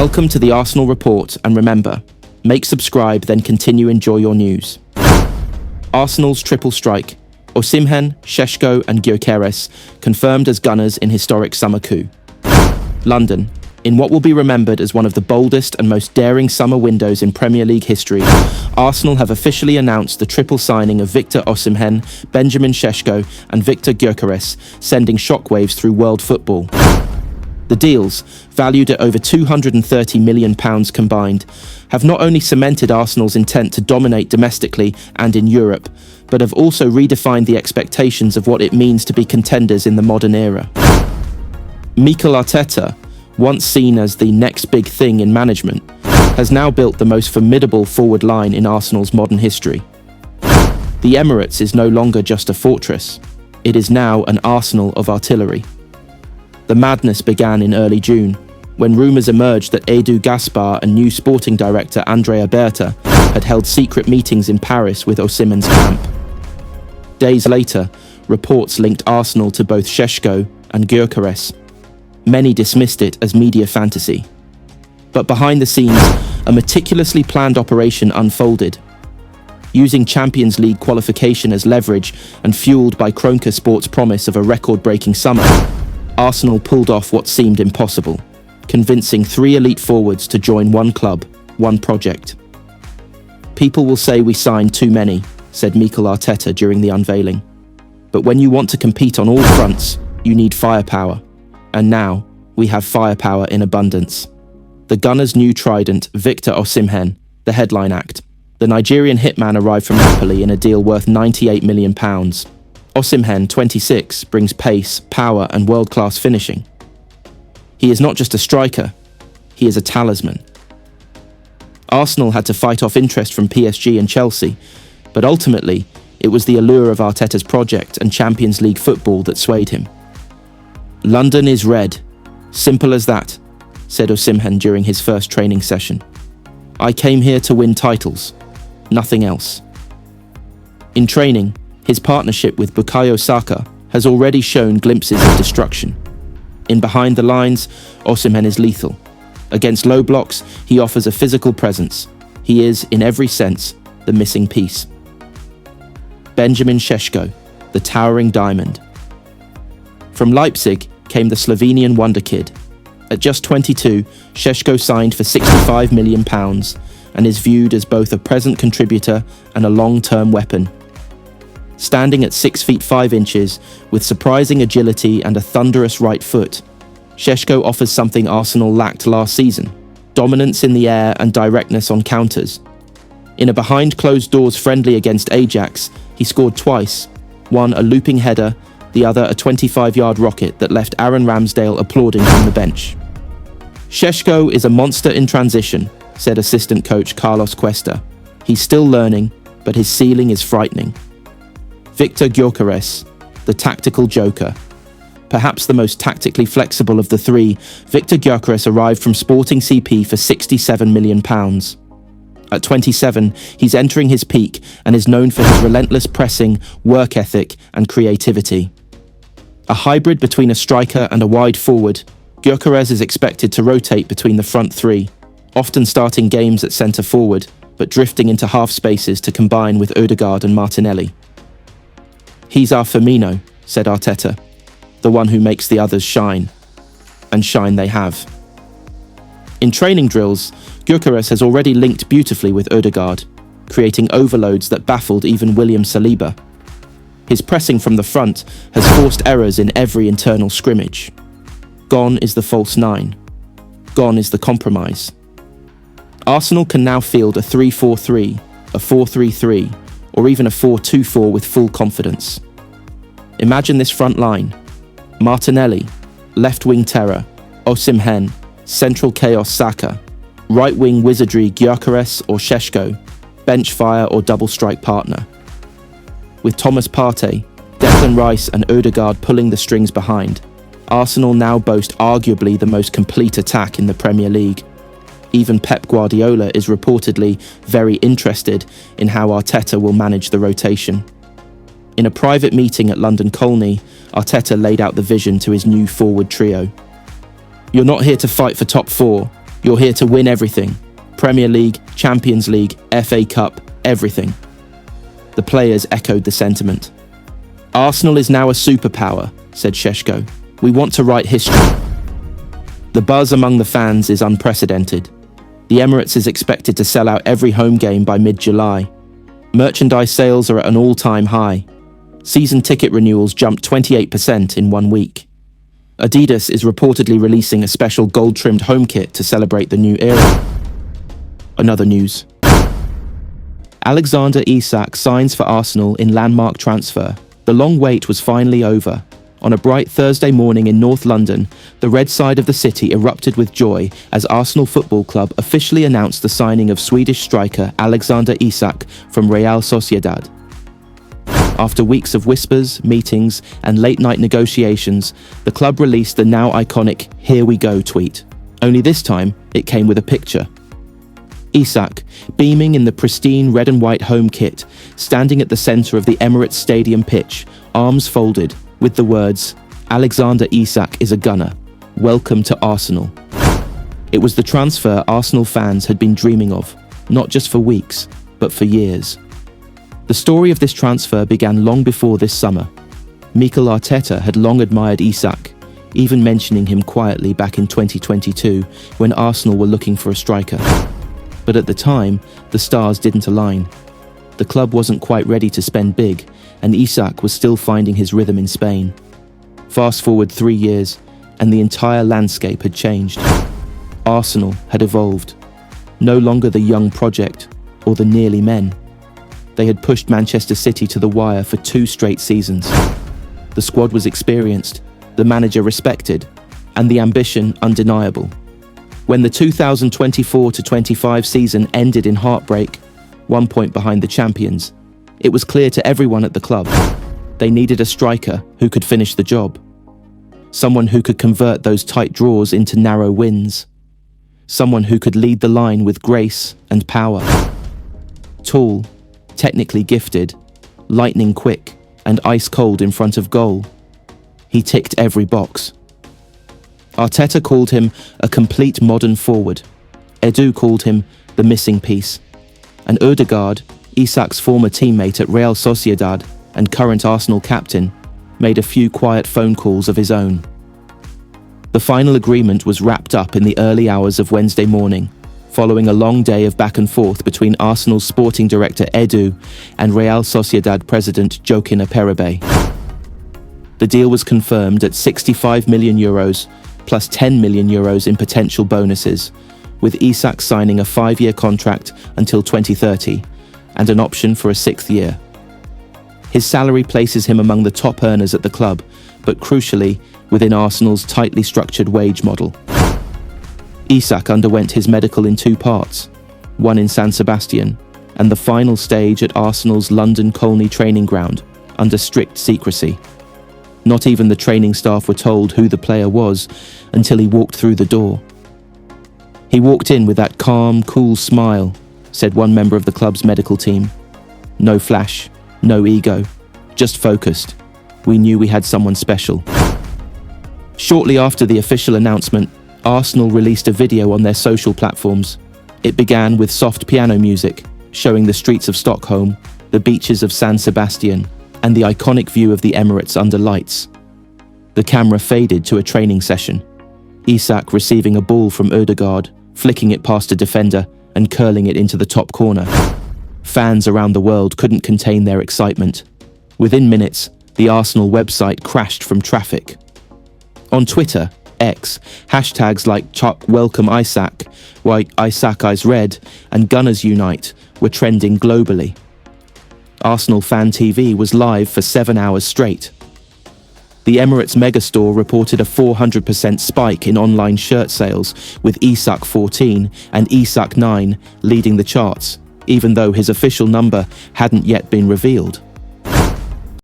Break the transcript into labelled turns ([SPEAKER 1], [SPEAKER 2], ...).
[SPEAKER 1] Welcome to the Arsenal Report, and remember, make subscribe, then continue enjoy your news. Arsenal's triple strike, Osimhen, Šeško and Gyökeres, confirmed as gunners in historic summer coup. London. In what will be remembered as one of the boldest and most daring summer windows in Premier League history, Arsenal have officially announced the triple signing of Victor Osimhen, Benjamin Šeško and Victor Gyökeres, sending shockwaves through world football. The deals, valued at over £230 million combined, have not only cemented Arsenal's intent to dominate domestically and in Europe, but have also redefined the expectations of what it means to be contenders in the modern era. Mikel Arteta, once seen as the next big thing in management, has now built the most formidable forward line in Arsenal's modern history. The Emirates is no longer just a fortress, it is now an arsenal of artillery. The madness began in early June, when rumours emerged that Edu Gaspar and new sporting director Andrea Berta had held secret meetings in Paris with Osimhen's camp. Days later, reports linked Arsenal to both Šeško and Gyökeres. Many dismissed it as media fantasy. But behind the scenes, a meticulously planned operation unfolded. Using Champions League qualification as leverage and fueled by Kroenke Sport's promise of a record-breaking summer, Arsenal pulled off what seemed impossible, convincing 3 elite forwards to join one club, one project. "People will say we signed too many," said Mikel Arteta during the unveiling. "But when you want to compete on all fronts, you need firepower. And now, we have firepower in abundance." The Gunners' new trident, Victor Osimhen, the headline act. The Nigerian hitman arrived from Napoli in a deal worth £98 million. Osimhen, 26, brings pace, power and world-class finishing. He is not just a striker, he is a talisman. Arsenal had to fight off interest from PSG and Chelsea, but ultimately, it was the allure of Arteta's project and Champions League football that swayed him. "London is red. Simple as that," said Osimhen during his first training session. "I came here to win titles, nothing else." In training, his partnership with Bukayo Saka has already shown glimpses of destruction. In behind the lines, Osimhen is lethal. Against low blocks, he offers a physical presence. He is, in every sense, the missing piece. Benjamin Šeško, the towering diamond. From Leipzig came the Slovenian wonder kid. At just 22, Šeško signed for £65 million and is viewed as both a present contributor and a long-term weapon. Standing at 6 feet 5 inches, with surprising agility and a thunderous right foot, Šeško offers something Arsenal lacked last season: dominance in the air and directness on counters. In a behind-closed-doors friendly against Ajax, he scored twice, one a looping header, the other a 25-yard rocket that left Aaron Ramsdale applauding from the bench. "Šeško is a monster in transition," said assistant coach Carlos Cuesta. "He's still learning, but his ceiling is frightening." Victor Gyökeres, the tactical joker. Perhaps the most tactically flexible of the three, Victor Gyökeres arrived from Sporting CP for £67 million. At 27, he's entering his peak and is known for his relentless pressing, work ethic and creativity. A hybrid between a striker and a wide forward, Gyökeres is expected to rotate between the front three, often starting games at centre forward, but drifting into half spaces to combine with Ødegaard and Martinelli. "He's our Firmino," said Arteta, "the one who makes the others shine." And shine they have. In training drills, Gyökeres has already linked beautifully with Ødegaard, creating overloads that baffled even William Saliba. His pressing from the front has forced errors in every internal scrimmage. Gone is the false nine. Gone is the compromise. Arsenal can now field a 3-4-3, a 4-3-3, or even a 4-2-4 with full confidence. Imagine this front line: Martinelli, left-wing terror; Osimhen, central chaos Saka; right-wing wizardry Gyökeres or Šeško; bench fire or double-strike partner. With Thomas Partey, Declan Rice and Ødegaard pulling the strings behind, Arsenal now boast arguably the most complete attack in the Premier League. Even Pep Guardiola is reportedly very interested in how Arteta will manage the rotation. In a private meeting at London Colney, Arteta laid out the vision to his new forward trio. "You're not here to fight for top four, You're here to win everything. Premier League, Champions League, FA Cup, everything. The players echoed the sentiment. Arsenal is now a superpower, said Šeško. We want to write history. The buzz among the fans is unprecedented. The Emirates is expected to sell out every home game by mid-July. Merchandise sales are at an all-time high. Season ticket renewals jumped 28% in 1 week. Adidas is reportedly releasing a special gold-trimmed home kit to celebrate the new era. Another news. Alexander Isak signs for Arsenal in landmark transfer. The long wait was finally over. On a bright Thursday morning in North London, the red side of the city erupted with joy as Arsenal Football Club officially announced the signing of Swedish striker Alexander Isak from Real Sociedad. After weeks of whispers, meetings, and late-night negotiations, the club released the now iconic "Here we go" tweet. Only this time, it came with a picture. Isak, beaming in the pristine red and white home kit, standing at the centre of the Emirates Stadium pitch, arms folded, with the words, "Alexander Isak is a gunner. Welcome to Arsenal." It was the transfer Arsenal fans had been dreaming of, not just for weeks, but for years. The story of this transfer began long before this summer. Mikel Arteta had long admired Isak, even mentioning him quietly back in 2022 when Arsenal were looking for a striker. But at the time, the stars didn't align. The club wasn't quite ready to spend big, and Isak was still finding his rhythm in Spain. Fast forward 3 years, and the entire landscape had changed. Arsenal had evolved. No longer the young project, or the nearly men. They had pushed Manchester City to the wire for 2 straight seasons. The squad was experienced, the manager respected, and the ambition undeniable. When the 2024-25 season ended in heartbreak, 1 point behind the champions, it was clear to everyone at the club. They needed a striker who could finish the job. Someone who could convert those tight draws into narrow wins. Someone who could lead the line with grace and power. Tall, technically gifted, lightning quick, and ice cold in front of goal. He ticked every box. Arteta called him a complete modern forward. Edu called him the missing piece. And Ødegaard, Isak's former teammate at Real Sociedad and current Arsenal captain, made a few quiet phone calls of his own. The final agreement was wrapped up in the early hours of Wednesday morning, following a long day of back and forth between Arsenal's sporting director Edu and Real Sociedad president Gyökeres. The deal was confirmed at 65 million euros, plus 10 million euros in potential bonuses, with Isak signing a 5-year contract until 2030 and an option for a 6th year. His salary places him among the top earners at the club, but crucially, within Arsenal's tightly structured wage model. Isak underwent his medical in 2 parts, one in San Sebastian, and the final stage at Arsenal's London Colney training ground, under strict secrecy. Not even the training staff were told who the player was until he walked through the door. He walked in with that calm, cool smile, said one member of the club's medical team. No flash, no ego, just focused. We knew we had someone special. Shortly after the official announcement, Arsenal released a video on their social platforms. It began with soft piano music, showing the streets of Stockholm, the beaches of San Sebastian, and the iconic view of the Emirates under lights. The camera faded to a training session. Isak receiving a ball from Ødegaard, flicking it past a defender and curling it into the top corner. Fans around the world couldn't contain their excitement. Within minutes, the Arsenal website crashed from traffic. On Twitter, X, hashtags like Chuck Welcome Isak, Why Isak Eyes Red, and Gunners Unite were trending globally. Arsenal Fan TV was live for 7 hours straight. The Emirates megastore reported a 400% spike in online shirt sales, with Isak 14 and Isak 9 leading the charts, even though his official number hadn't yet been revealed.